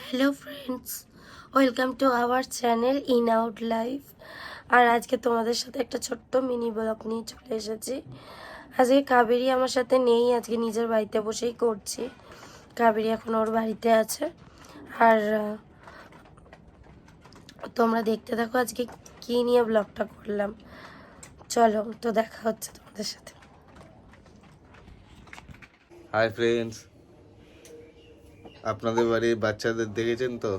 Hello friends, welcome to our channel in out life. আর আজকে তোমাদের সাথে একটা ছোট্ট মিনি ব্লগ নিয়ে চলে এসেছি। আজকে কাবেরী আমার সাথে নেই, আজকে নিজের বাড়িতে বসেই করছি। কাবেরী এখন ওর বাড়িতে আছে। আর তোমরা দেখতে থাকো আজকে কী নিয়ে ব্লগটা করলাম। চলো তো, দেখা হচ্ছে তোমাদের সাথে। হাই ফ্রেন্ডস, আপনাদের বাড়ির বাচ্চাদের দেখেছেন তো?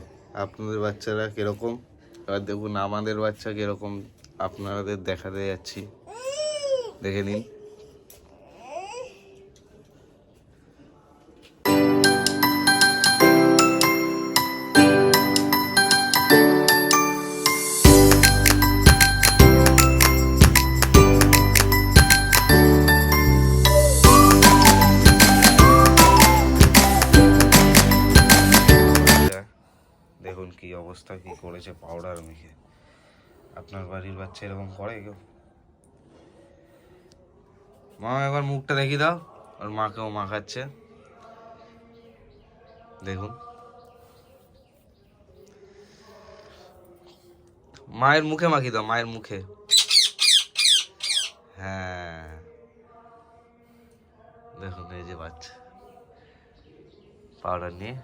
আপনাদের বাচ্চারা কিরকম, এবার দেখুন আমাদের বাচ্চা কিরকম আপনাদের দেখাতে যাচ্ছি, দেখে নিন। দেখুন কি অবস্থা, কি করেছে পাউডার মেখে। আপনার বাড়ির বাচ্চা এরকম করে কেউ? মা একবার মুখটা দেখিয়ে দাও, ওর মাকেও মাখাচ্ছে। দেখুন মায়ের মুখে মাখিয়ে দাও, মায়ের মুখে। হ্যাঁ দেখুন এই যে বাচ্চা পাউডার নিয়ে।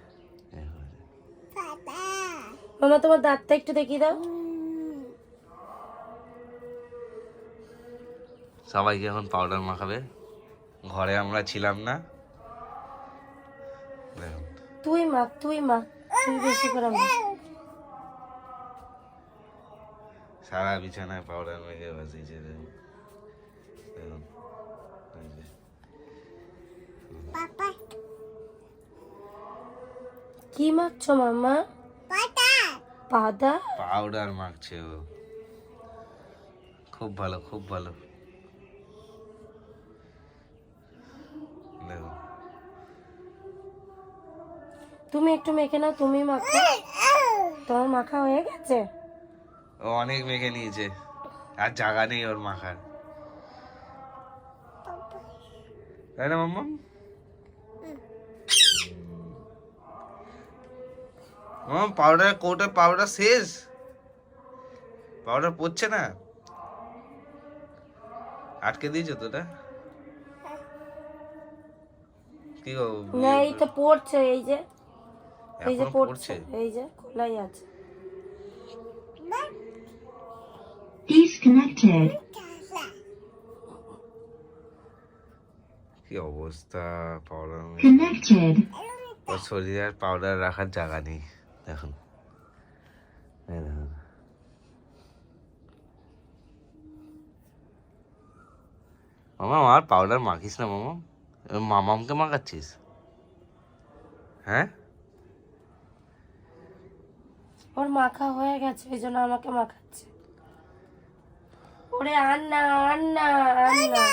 মামা, তোমার দাঁতটা একটু দেখিয়ে দাও। সবাইকে এখন পাউডার মাখাবে, ঘরে আমরা ছিলাম না। দেখুন তুই মাখ, তুই বেশি করে মাখ। সারা বিছানায় পাউডার মেখে বসেছে। দেখুন দেখুন এই যে। কি মাখছো মামা? পাদা পাউডার মাখছে ও, খুব ভালো খুব ভালো। দেখুন তুমি একটু মেখে নাও, তুমি মাখো। তোমার মাখা হয়ে গেছে? ও অনেক মেখে নিয়েছে, আর জায়গা নেই ওর মাখার, তাই না মাম্মা? মাম্মা পাউডার কোটে পাউডার শেষ, পাউডার পড়ছে না, আটকে দিয়েছো তো ওটা? কি গো, না, এই তো পড়ছে, এই যে এখনো পড়ছে, পড়ছে? এই যে খোলাই আছে। Disconnected. কি অবস্থা পাউডার, Connected. ওর শরীরে আর পাউডার রাখার জায়গা নেই। দেখুন এই দেখুন। মামা আর পাউডার মাখিস না মামা, মামামকে মাখাচ্ছিস? হ্যাঁ ওর মাখা হয়ে গেছে, ওই জন্য আমাকে মাখাচ্ছে। ওরে আন না, আন না, আন না।